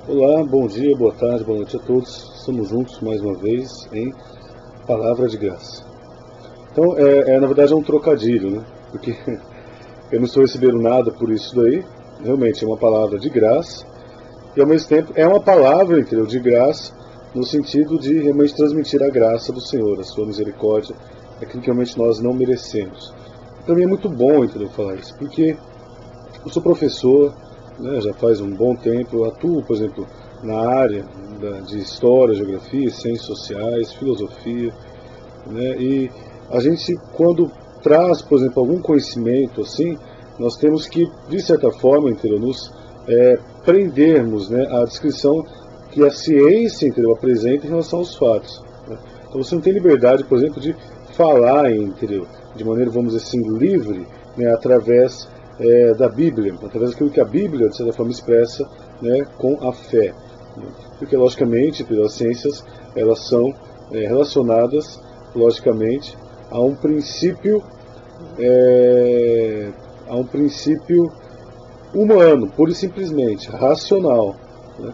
Olá, bom dia, boa tarde, boa noite a todos. Estamos juntos mais uma vez em Palavra de Graça. Então, na verdade é um trocadilho, né? Porque eu não estou recebendo nada por isso daí. Realmente é uma palavra de graça. E ao mesmo tempo é uma palavra, entendeu, de graça, no sentido de realmente transmitir a graça do Senhor, a sua misericórdia, aquilo que realmente nós não merecemos. Para mim é muito bom, entendeu, falar isso, porque eu sou professor, né, já faz um bom tempo, eu atuo, por exemplo, na área de História, Geografia, Ciências Sociais, Filosofia, né, e a gente, quando traz, por exemplo, algum conhecimento assim, nós temos que, de certa forma, entendeu, nos prendermos, né, à descrição que a ciência, entendeu, apresenta em relação aos fatos, né. Então você não tem liberdade, por exemplo, de falar, entendeu, de maneira, vamos dizer assim, livre, né, através da Bíblia, através daquilo que a Bíblia, de certa forma, expressa, né, com a fé. Né? Porque, logicamente, as ciências, elas são relacionadas, logicamente, a um princípio humano, pura e simplesmente, racional. Né?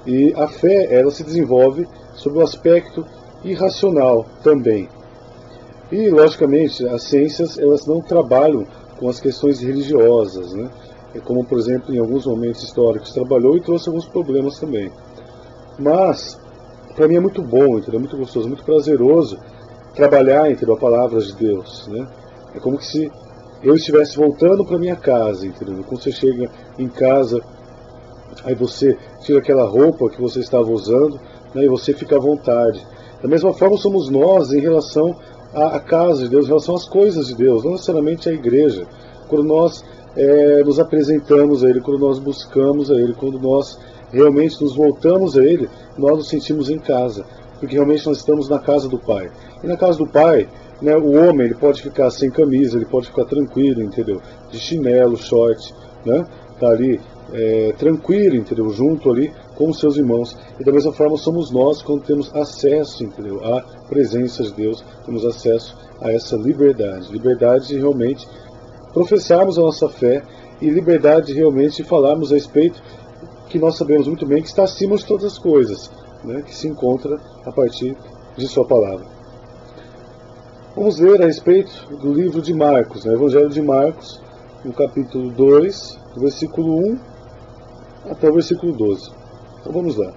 E a fé, ela se desenvolve sob o aspecto irracional também. E, logicamente, as ciências, elas não trabalham com as questões religiosas, né? Como, por exemplo, em alguns momentos históricos trabalhou e trouxe alguns problemas também. Mas, para mim é muito bom, entendeu? É muito gostoso, muito prazeroso trabalhar, entendeu, a palavra de Deus, né? É como se eu estivesse voltando para minha casa, entendeu? Quando você chega em casa, aí você tira aquela roupa que você estava usando, né, e você fica à vontade. Da mesma forma somos nós em relação à casa de Deus, em relação às coisas de Deus, não necessariamente à igreja. Quando nós nos apresentamos a Ele, quando nós buscamos a Ele, quando nós realmente nos voltamos a Ele, nós nos sentimos em casa, porque realmente nós estamos na casa do Pai. E na casa do Pai, né, o homem, ele pode ficar sem camisa, ele pode ficar tranquilo, entendeu? De chinelo, short, né? Tá ali tranquilo, entendeu? Junto ali com os seus irmãos. E da mesma forma somos nós quando temos acesso, entendeu, à presença de Deus, temos acesso a essa liberdade. Liberdade de realmente professarmos a nossa fé e liberdade de realmente falarmos a respeito que nós sabemos muito bem que está acima de todas as coisas, né, que se encontra a partir de sua palavra. Vamos ler a respeito do livro de Marcos, né, Evangelho de Marcos, no capítulo 2, do versículo 1 até o versículo 12. Então vamos lá.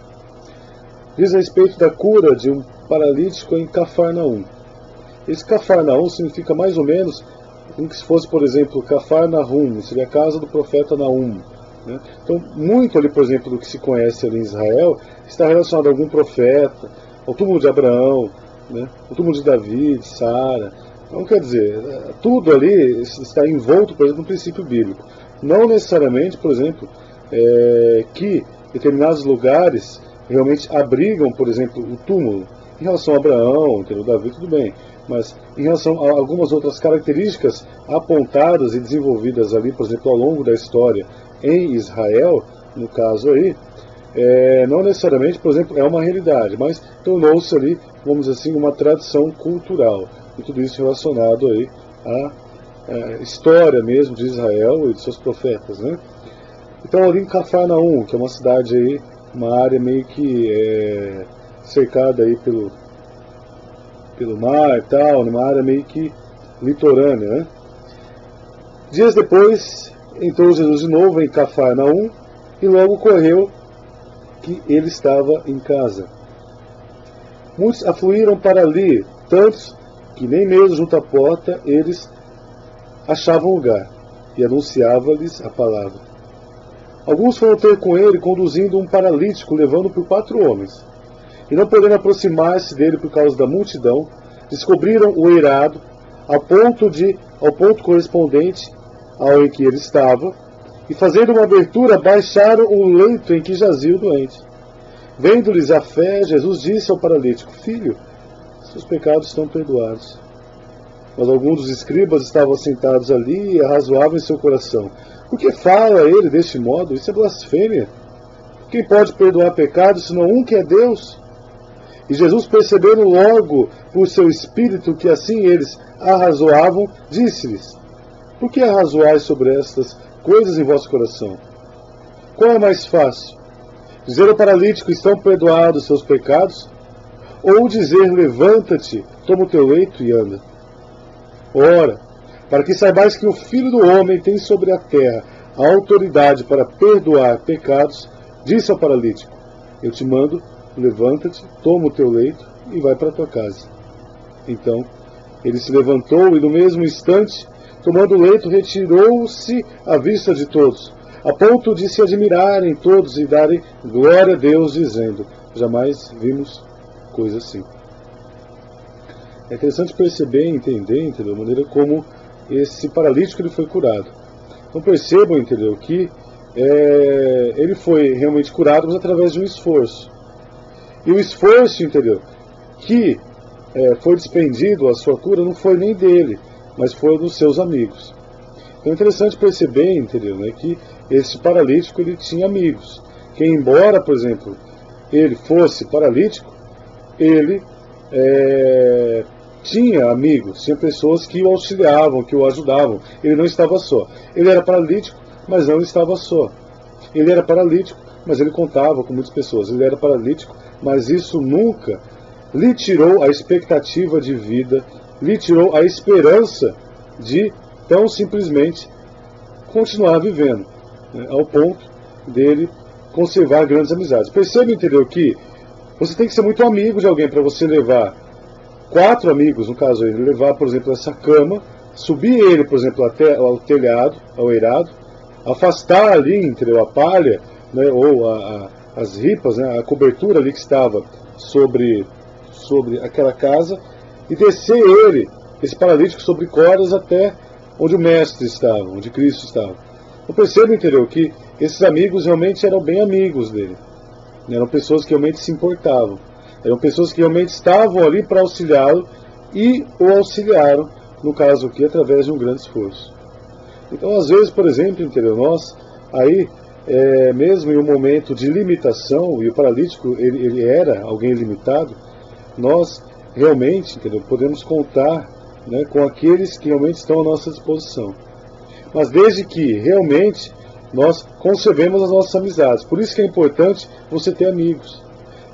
Diz a respeito da cura de um paralítico em Cafarnaum. Esse Cafarnaum significa mais ou menos como se fosse, por exemplo, Cafarnaum, seria a casa do profeta Naum. Né? Então, muito ali, por exemplo, do que se conhece ali em Israel, está relacionado a algum profeta, ao túmulo de Abraão, né? Ao túmulo de Davi, de Sara. Então, quer dizer, tudo ali está envolto, por exemplo, no princípio bíblico. Não necessariamente, por exemplo, que determinados lugares realmente abrigam, por exemplo, o túmulo. Em relação a Abraão, entendeu? Davi, tudo bem. Mas em relação a algumas outras características apontadas e desenvolvidas ali, por exemplo, ao longo da história em Israel, no caso aí, não necessariamente, por exemplo, é uma realidade, mas tornou-se ali, vamos dizer assim, uma tradição cultural. E tudo isso relacionado aí à história mesmo de Israel e de seus profetas, né? Então ali em Cafarnaum, que é uma cidade aí, uma área meio que cercada aí pelo mar e tal, numa área meio que litorânea, né? Dias depois, entrou Jesus de novo em Cafarnaum e logo ocorreu que ele estava em casa. Muitos afluíram para ali, tantos que nem mesmo junto à porta eles achavam lugar, e anunciava-lhes a palavra. Alguns foram ter com ele, conduzindo um paralítico, levando por 4 homens. E não podendo aproximar-se dele por causa da multidão, descobriram o eirado ao ponto correspondente ao em que ele estava, e fazendo uma abertura, baixaram o leito em que jazia o doente. Vendo-lhes a fé, Jesus disse ao paralítico: Filho, seus pecados estão perdoados. mas alguns dos escribas estavam sentados ali e arrazoavam em seu coração: por que fala ele deste modo? Isso é blasfêmia. Quem pode perdoar pecados senão um que é Deus? E Jesus, percebendo logo por seu espírito que assim eles arrazoavam, disse-lhes: por que arrazoais sobre estas coisas em vosso coração? Qual é mais fácil? Dizer ao paralítico: estão perdoados seus pecados? Ou dizer: levanta-te, toma o teu leito e anda? Ora, para que saibais que o Filho do Homem tem sobre a terra a autoridade para perdoar pecados, disse ao paralítico: eu te mando, levanta-te, toma o teu leito e vai para a tua casa. Então ele se levantou e no mesmo instante, tomando o leito, retirou-se à vista de todos, a ponto de se admirarem todos e darem glória a Deus, dizendo: jamais vimos coisa assim. É interessante perceber e entender, entendeu, a maneira como esse paralítico ele foi curado. Então percebam, entendeu, que ele foi realmente curado, mas através de um esforço. E o esforço, entendeu, que foi despendido, a sua cura, não foi nem dele, mas foi dos seus amigos. Então é interessante perceber, entendeu, né, que esse paralítico ele tinha amigos. Que embora, por exemplo, ele fosse paralítico, ele tinha amigos, tinha pessoas que o auxiliavam, que o ajudavam. Ele não estava só. Ele era paralítico, mas não estava só. Ele era paralítico, mas ele contava com muitas pessoas. Ele era paralítico, mas isso nunca lhe tirou a expectativa de vida, lhe tirou a esperança de tão simplesmente continuar vivendo, né, ao ponto dele conservar grandes amizades. Perceba, entendeu, que você tem que ser muito amigo de alguém para você levar 4 amigos, no caso ele, levar, por exemplo, essa cama, subir ele, por exemplo, até ao telhado, ao eirado, afastar ali, entendeu, a palha, né, ou as ripas, né, a cobertura ali que estava sobre aquela casa, e descer ele, esse paralítico, sobre cordas até onde o Mestre estava, onde Cristo estava. Eu percebo, entendeu, que esses amigos realmente eram bem amigos dele. Eram pessoas que realmente se importavam. Eram pessoas que realmente estavam ali para auxiliá-lo e o auxiliaram, no caso aqui, através de um grande esforço. Então, às vezes, por exemplo, entendeu, nós, aí, mesmo em um momento de limitação, e o paralítico ele era alguém limitado, nós realmente, entendeu, podemos contar, né, com aqueles que realmente estão à nossa disposição. Mas desde que realmente nós concebemos as nossas amizades. Por isso que é importante você ter amigos.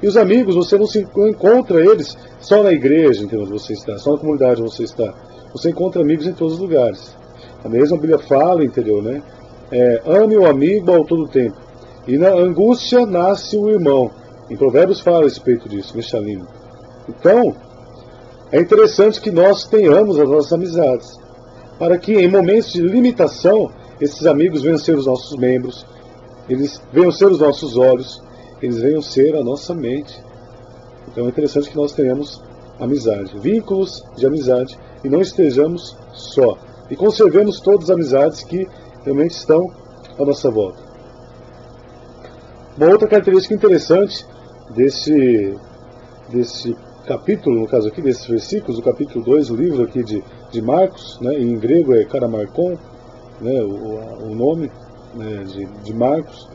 E os amigos, você não encontra eles só na igreja, entendeu, onde você está, só na comunidade onde você está. Você encontra amigos em todos os lugares. A mesma Bíblia fala, entendeu, né? Ame o amigo ao todo tempo. E na angústia nasce o irmão. Em Provérbios fala a respeito disso, Mexalim. Então, é interessante que nós tenhamos as nossas amizades, para que em momentos de limitação, esses amigos venham ser os nossos membros, eles venham ser os nossos olhos, eles venham ser a nossa mente. Então é interessante que nós tenhamos amizade, vínculos de amizade, e não estejamos só. E conservemos todas as amizades que realmente estão à nossa volta. Uma outra característica interessante desse capítulo, no caso aqui, desses versículos, o capítulo 2, o livro aqui de Marcos, né, em grego é Karamarkon, né, o nome, né, de Marcos.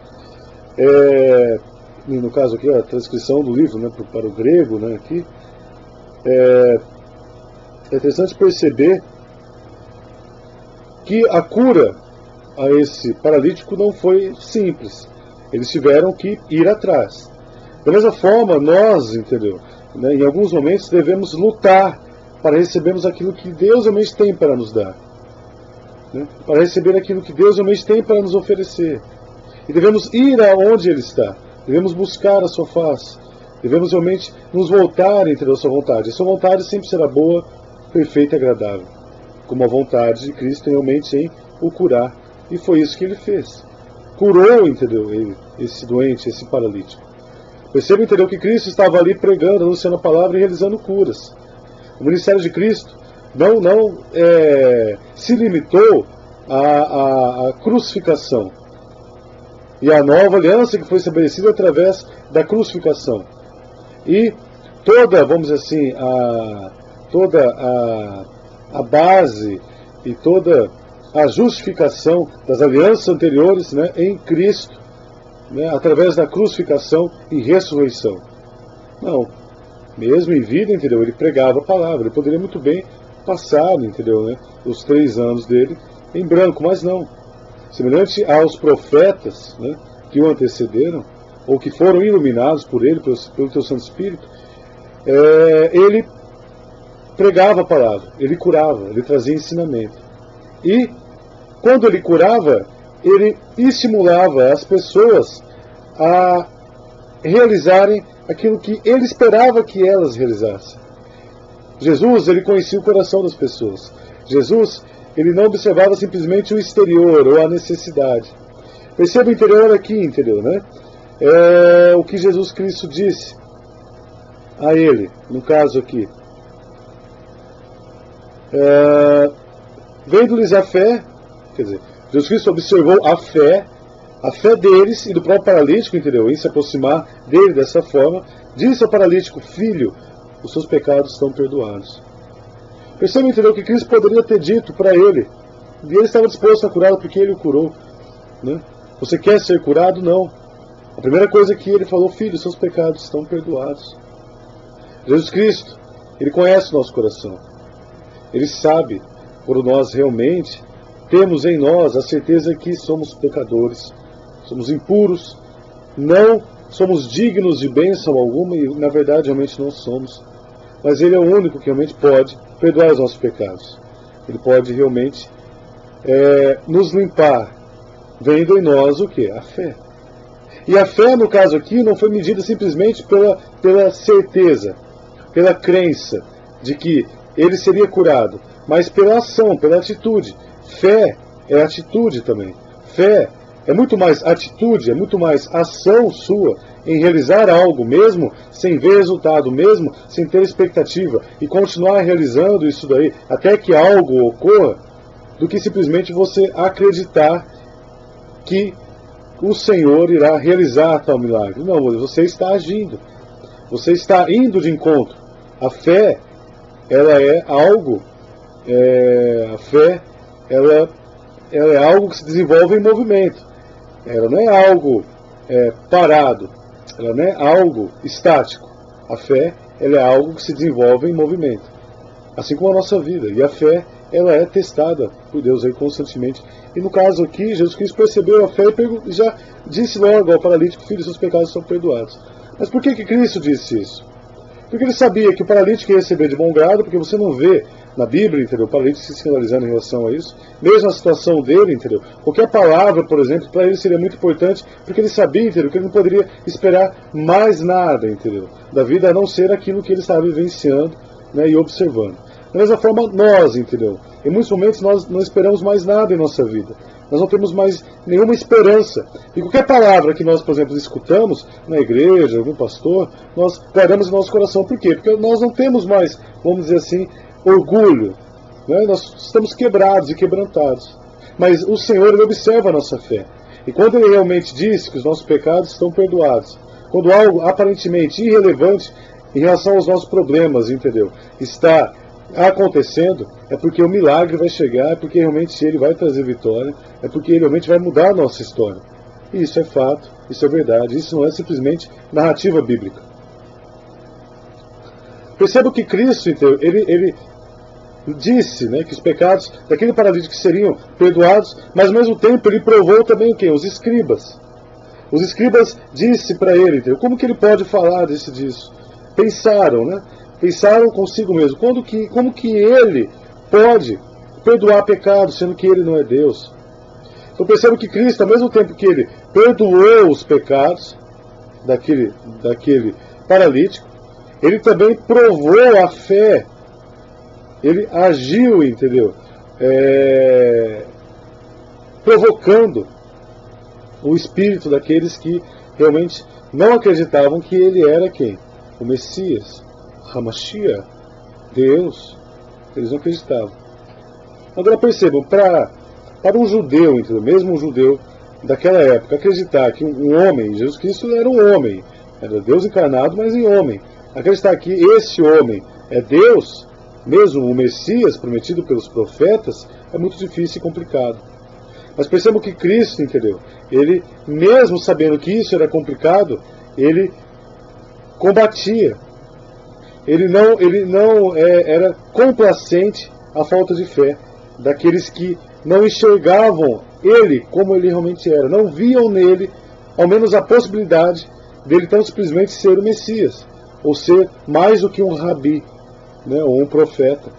No caso aqui, a transcrição do livro, né, para o grego, né, aqui. É interessante perceber que a cura a esse paralítico não foi simples. Eles tiveram que ir atrás. Da mesma forma, nós, entendeu, né, em alguns momentos devemos lutar para recebermos aquilo que Deus realmente tem para nos dar, né, para receber aquilo que Deus realmente tem para nos oferecer. E devemos ir aonde Ele está, devemos buscar a sua face, devemos realmente nos voltar entre a sua vontade. A sua vontade sempre será boa, perfeita e agradável, como a vontade de Cristo realmente em o curar. E foi isso que Ele fez. Curou, entendeu, esse doente, esse paralítico. Perceba, entendeu, que Cristo estava ali pregando, anunciando a palavra e realizando curas. O ministério de Cristo não se limitou à crucificação e à nova aliança que foi estabelecida através da crucificação. E toda, vamos dizer assim, toda a base e toda a justificação das alianças anteriores, né, em Cristo, né, através da crucificação e ressurreição. Não. Mesmo em vida, entendeu? Ele pregava a palavra. Ele poderia muito bem passar, entendeu, né, os 3 anos dele em branco, mas não. Semelhante aos profetas, né, que o antecederam, ou que foram iluminados por ele, pelo teu Santo Espírito, ele pregava a palavra, ele curava, ele trazia ensinamento. E, quando ele curava, ele estimulava as pessoas a realizarem aquilo que ele esperava que elas realizassem. Jesus, ele conhecia o coração das pessoas. Jesus, ele não observava simplesmente o exterior ou a necessidade. Perceba o interior aqui, entendeu, né? O que Jesus Cristo disse a ele, no caso aqui. Vendo-lhes a fé, quer dizer, Jesus Cristo observou a fé deles e do próprio paralítico, entendeu? Em se aproximar dele dessa forma, disse ao paralítico: filho, os seus pecados estão perdoados. Perceba, entendeu, que Cristo poderia ter dito para ele, e ele estava disposto a curá-lo porque ele o curou, né? Você quer ser curado? Não. A primeira coisa que ele falou: filho, os seus pecados estão perdoados. Jesus Cristo, ele conhece o nosso coração. Ele sabe, por nós realmente temos em nós a certeza que somos pecadores, somos impuros, não somos dignos de bênção alguma, e na verdade realmente não somos. Mas ele é o único que realmente pode perdoar os nossos pecados. Ele pode realmente nos limpar, vendo em nós o quê? A fé. E a fé, no caso aqui, não foi medida simplesmente pela certeza, pela crença de que ele seria curado, mas pela ação, pela atitude. Fé é atitude também. Fé é muito mais atitude, é muito mais ação sua em realizar algo, mesmo sem ver resultado, mesmo sem ter expectativa, e continuar realizando isso daí até que algo ocorra, do que simplesmente você acreditar que o Senhor irá realizar tal milagre. Não, você está agindo, você está indo de encontro. A fé, ela é algo, a fé, ela é algo que se desenvolve em movimento. Ela não é algo parado, ela não é algo estático. A fé, ela é algo que se desenvolve em movimento, assim como a nossa vida. E a fé, ela é testada por Deus aí constantemente. E no caso aqui, Jesus Cristo percebeu a fé e já disse logo ao paralítico: filho, seus pecados são perdoados. Mas por que Cristo disse isso? Porque ele sabia que o paralítico ia receber de bom grado, porque você não vê na Bíblia, entendeu, o paralítico se escandalizando em relação a isso. Mesmo a situação dele, entendeu, qualquer palavra, por exemplo, para ele seria muito importante, porque ele sabia, entendeu, que ele não poderia esperar mais nada, entendeu, da vida, a não ser aquilo que ele estava vivenciando, né, e observando. Da mesma forma, nós, entendeu, em muitos momentos nós não esperamos mais nada em nossa vida. Nós não temos mais nenhuma esperança. E qualquer palavra que nós, por exemplo, escutamos na igreja, algum pastor, nós guardamos em nosso coração. Por quê? Porque nós não temos mais, vamos dizer assim, orgulho, né? Nós estamos quebrados e quebrantados. Mas o Senhor, ele observa a nossa fé. E quando ele realmente diz que os nossos pecados estão perdoados, quando algo aparentemente irrelevante em relação aos nossos problemas, entendeu, está acontecendo, é porque o milagre vai chegar, é porque realmente ele vai trazer vitória, é porque ele realmente vai mudar a nossa história. E isso é fato, isso é verdade, isso não é simplesmente narrativa bíblica. Perceba que Cristo, então, ele disse, né, que os pecados daquele paralítico seriam perdoados, mas ao mesmo tempo ele provou também o quê? Os escribas. Os escribas disse para ele, então, como que ele pode falar disso? Pensaram, né? Pensaram consigo mesmo, como que ele pode perdoar pecados, sendo que ele não é Deus? Então perceba que Cristo, ao mesmo tempo que ele perdoou os pecados daquele paralítico, ele também provou a fé, ele agiu, entendeu? Provocando o espírito daqueles que realmente não acreditavam que ele era quem? O Messias. Hamashiach, Deus, eles não acreditavam. Agora percebam, para um judeu, entendeu? Mesmo um judeu daquela época, acreditar que um homem, Jesus Cristo era um homem, era Deus encarnado, mas em homem, acreditar que esse homem é Deus, mesmo o Messias prometido pelos profetas, é muito difícil e complicado. Mas percebam que Cristo, entendeu? Ele, mesmo sabendo que isso era complicado, ele combatia. Ele não era complacente à falta de fé daqueles que não enxergavam ele como ele realmente era, não viam nele, ao menos a possibilidade dele tão simplesmente ser o Messias, ou ser mais do que um rabi, né, ou um profeta.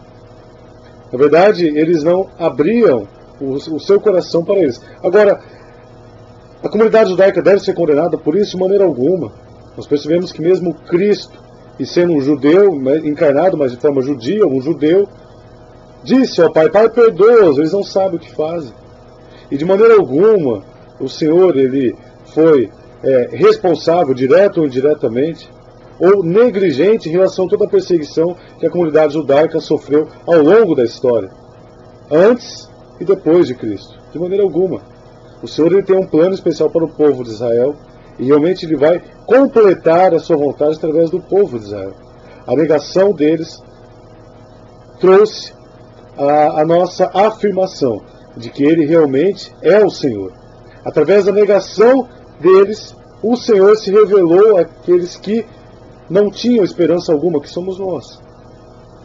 Na verdade, eles não abriam o seu coração para eles. Agora, a comunidade judaica deve ser condenada por isso de maneira alguma. Nós percebemos que mesmo Cristo, e sendo um judeu, encarnado, mas de forma judia, um judeu, disse ao Pai, Pai, perdoa-os, eles não sabem o que fazem. E de maneira alguma, o Senhor, ele foi responsável, direto ou indiretamente, ou negligente em relação a toda a perseguição que a comunidade judaica sofreu ao longo da história, antes e depois de Cristo. De maneira alguma. O Senhor, ele tem um plano especial para o povo de Israel, e realmente ele vai completar a sua vontade através do povo de Israel. A negação deles trouxe a nossa afirmação de que ele realmente é o Senhor. Através da negação deles, o Senhor se revelou àqueles que não tinham esperança alguma, que somos nós.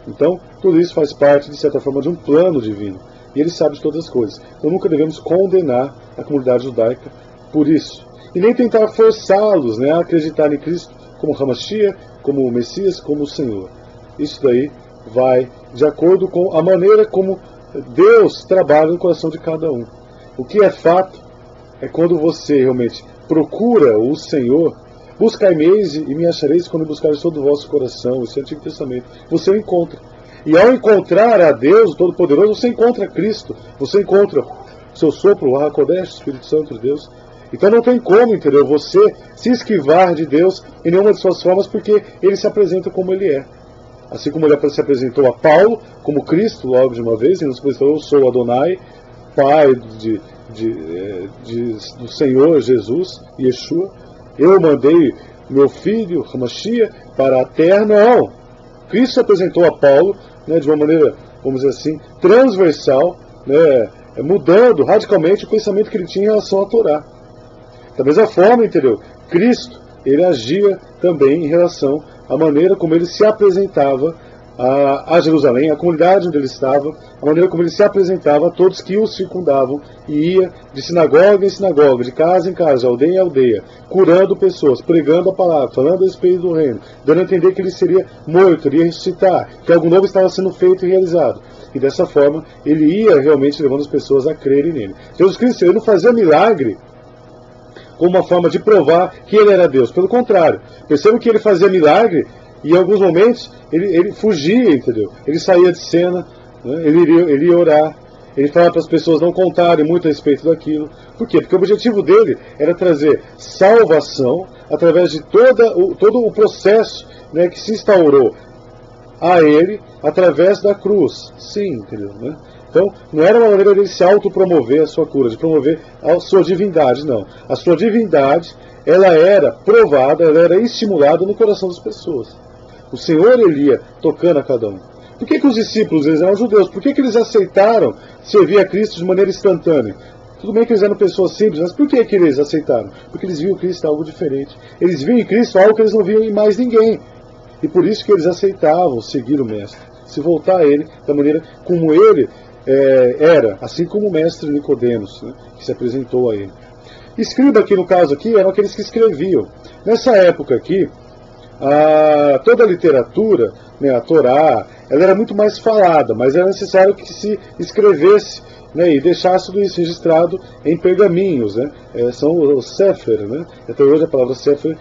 Então, tudo isso faz parte, de certa forma, de um plano divino. E ele sabe de todas as coisas. Então nunca devemos condenar a comunidade judaica por isso. E nem tentar forçá-los, né, a acreditar em Cristo como Hamashiach, como o Messias, como o Senhor. Isso daí vai de acordo com a maneira como Deus trabalha no coração de cada um. O que é fato é quando você realmente procura o Senhor, buscai-me e me achareis quando buscareis todo o vosso coração. Esse é o Antigo Testamento. Você o encontra. E ao encontrar a Deus, o Todo-Poderoso, você encontra Cristo. Você encontra o seu sopro, o Hakodesh, o Espírito Santo de Deus. Então não tem como, entendeu? Você se esquivar de Deus em nenhuma de suas formas, porque ele se apresenta como ele é. Assim como ele se apresentou a Paulo, como Cristo, logo de uma vez, ele nos apresentou, eu sou Adonai, Pai do Senhor Jesus, Yeshua. Eu mandei meu filho, Hamashiach, para a terra. Não. Cristo se apresentou a Paulo, né, de uma maneira, vamos dizer assim, transversal, né, mudando radicalmente o pensamento que ele tinha em relação à Torá. Da mesma forma, entendeu? Cristo, ele agia também em relação à maneira como ele se apresentava a Jerusalém, a comunidade onde ele estava, a maneira como ele se apresentava a todos que o circundavam, e ia de sinagoga em sinagoga, de casa em casa, de aldeia em aldeia, curando pessoas, pregando a palavra, falando a respeito do reino, dando a entender que ele seria morto, ele ia ressuscitar, que algo novo estava sendo feito e realizado. E dessa forma, ele ia realmente levando as pessoas a crerem nele. Jesus Cristo, ele não fazia milagre como uma forma de provar que ele era Deus. Pelo contrário, percebam que ele fazia milagre e em alguns momentos ele fugia, entendeu? Ele saía de cena, né? Ele ia orar, ele falava para as pessoas não contarem muito a respeito daquilo. Por quê? Porque o objetivo dele era trazer salvação através de todo o processo, né, que se instaurou a ele através da cruz. Sim, entendeu? Né? Então, não era uma maneira dele se autopromover a sua cura, de promover a sua divindade, não. A sua divindade, ela era provada, ela era estimulada no coração das pessoas. O Senhor, ele ia tocando a cada um. Por que os discípulos, eles eram judeus? Por que eles aceitaram servir a Cristo de maneira instantânea? Tudo bem que eles eram pessoas simples, mas por que eles aceitaram? Porque eles viam em Cristo algo diferente. Eles viam em Cristo algo que eles não viam em mais ninguém. E por isso que eles aceitavam seguir o Mestre, se voltar a ele da maneira como ele era, assim como o mestre Nicodemos, né, que se apresentou a ele. Escriba aqui, no caso aqui, eram aqueles que escreviam. Nessa época aqui, toda a literatura, né, a Torá, ela era muito mais falada, mas era necessário que se escrevesse, né, e deixasse tudo isso registrado em pergaminhos, né, são os Sefer, né, até hoje a palavra Sefer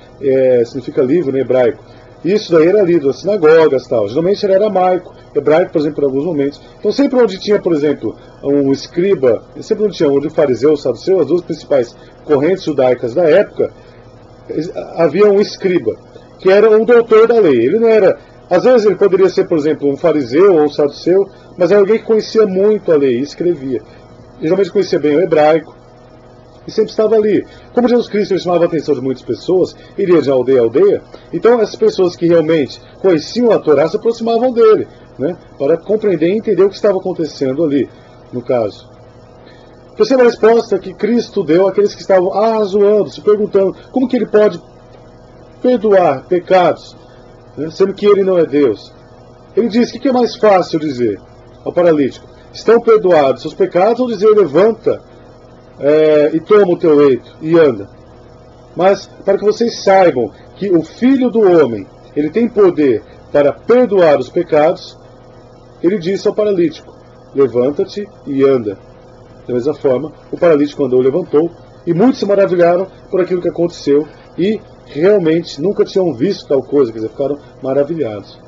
significa livro em hebraico. Isso daí era lido nas sinagogas, tal. Geralmente era aramaico, hebraico, por exemplo, em alguns momentos. Então sempre onde tinha, por exemplo, um escriba, sempre onde o fariseu, o saduceu, as duas principais correntes judaicas da época, havia um escriba, que era um doutor da lei. Ele não era, às vezes ele poderia ser, por exemplo, um fariseu ou um saduceu, mas era alguém que conhecia muito a lei e escrevia. Geralmente conhecia bem o hebraico, e sempre estava ali. Como Jesus Cristo ele chamava a atenção de muitas pessoas, iria de aldeia a aldeia, então essas pessoas que realmente conheciam a Torá se aproximavam dele, né, para compreender e entender o que estava acontecendo ali, no caso. Terceira resposta que Cristo deu àqueles que estavam zoando, se perguntando como que ele pode perdoar pecados, né, sendo que ele não é Deus. Ele diz, o que é mais fácil dizer ao paralítico? Estão perdoados seus pecados, ou dizer, levanta e toma o teu leito e anda? Mas para que vocês saibam que o Filho do Homem, ele tem poder para perdoar os pecados, ele disse ao paralítico, levanta-te e anda. Da mesma forma, o paralítico andou e levantou, e muitos se maravilharam por aquilo que aconteceu, e realmente nunca tinham visto tal coisa, quer dizer, ficaram maravilhados.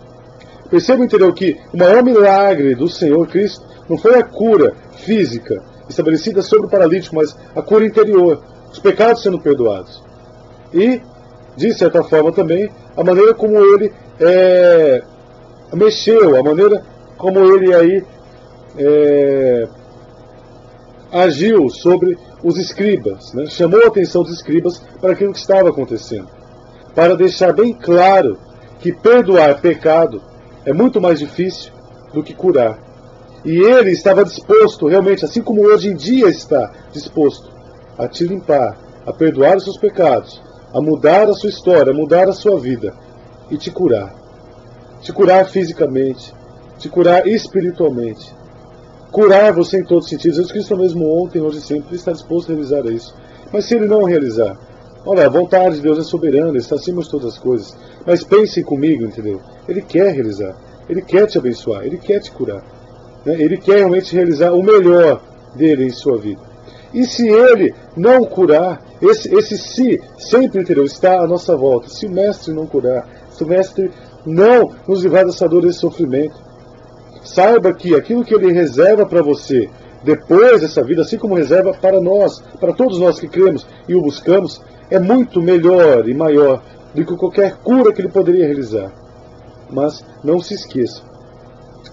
Percebam, entendeu, que o maior milagre do Senhor Cristo não foi a cura física estabelecida sobre o paralítico, mas a cura interior, os pecados sendo perdoados. E, de certa forma também, a maneira como ele mexeu, a maneira como ele aí agiu sobre os escribas, né? Chamou a atenção dos escribas para aquilo que estava acontecendo, para deixar bem claro que perdoar pecado é muito mais difícil do que curar. E ele estava disposto, realmente, assim como hoje em dia está disposto, a te limpar, a perdoar os seus pecados, a mudar a sua história, a mudar a sua vida e te curar. Te curar fisicamente, te curar espiritualmente. Curar você em todos os sentidos. Jesus Cristo mesmo ontem, hoje e sempre, está disposto a realizar isso. Mas se ele não realizar, olha, a vontade de Deus é soberana, está acima de todas as coisas. Mas pensem comigo, entendeu? Ele quer realizar, ele quer te abençoar, ele quer te curar. Né? Ele quer realmente realizar o melhor dele em sua vida. E se ele não curar, esse se sempre, entendeu, está à nossa volta. Se o Mestre não curar, se o Mestre não nos livrar dessa dor, desse sofrimento, saiba que aquilo que ele reserva para você depois dessa vida, assim como reserva para nós, para todos nós que cremos e o buscamos, é muito melhor e maior do que qualquer cura que ele poderia realizar. Mas não se esqueça,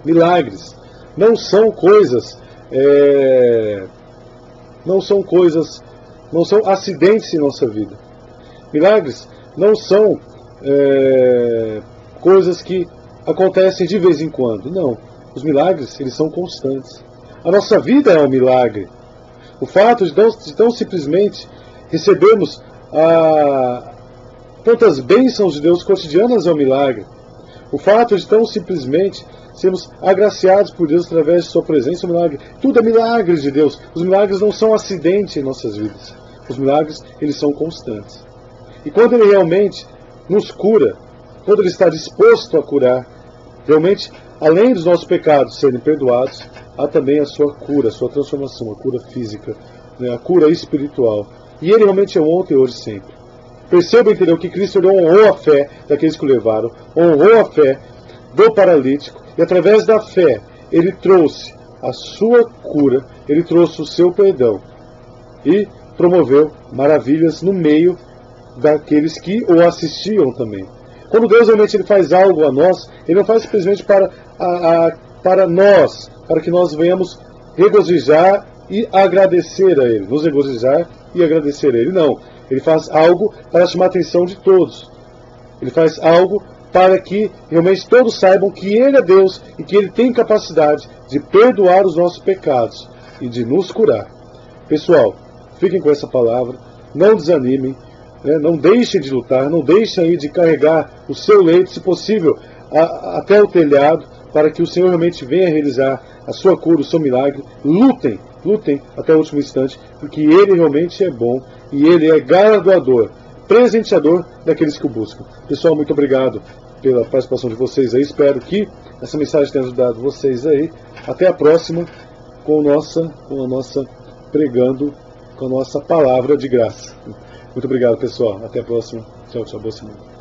milagres não são coisas, não são acidentes em nossa vida. Milagres não são coisas que acontecem de vez em quando. Não. Os milagres, eles são constantes. A nossa vida é um milagre. O fato de tão simplesmente recebermos tantas bênçãos de Deus cotidianas é um milagre. O fato de tão simplesmente sermos agraciados por Deus através de sua presença é um milagre. Tudo é milagre de Deus. Os milagres não são acidente em nossas vidas. Os milagres, eles são constantes. E quando ele realmente nos cura, quando ele está disposto a curar, realmente, além dos nossos pecados serem perdoados, há também a sua cura, a sua transformação, a cura física, né, a cura espiritual. E ele realmente é ontem, hoje e sempre. Perceba, entendeu, que Cristo honrou a fé daqueles que o levaram, honrou a fé do paralítico, e através da fé, ele trouxe a sua cura, ele trouxe o seu perdão, e promoveu maravilhas no meio daqueles que o assistiam também. Quando Deus realmente ele faz algo a nós, ele não faz simplesmente para nós, para que nós venhamos regozijar e agradecer a Ele, nos regozijar e agradecer a Ele. Não, Ele faz algo para chamar a atenção de todos. Ele faz algo para que realmente todos saibam que Ele é Deus e que Ele tem capacidade de perdoar os nossos pecados e de nos curar. Pessoal, fiquem com essa palavra, não desanimem, né? Não deixem de lutar, não deixem aí de carregar o seu leito, se possível, até o telhado, para que o Senhor realmente venha realizar a sua cura, o seu milagre. Lutem, lutem até o último instante, porque Ele realmente é bom e Ele é galardoador, presenteador daqueles que o buscam. Pessoal, muito obrigado pela participação de vocês aí. Espero que essa mensagem tenha ajudado vocês aí. Até a próxima com a nossa pregando, com a nossa palavra de graça. Muito obrigado, pessoal. Até a próxima. Tchau, tchau. Boa semana.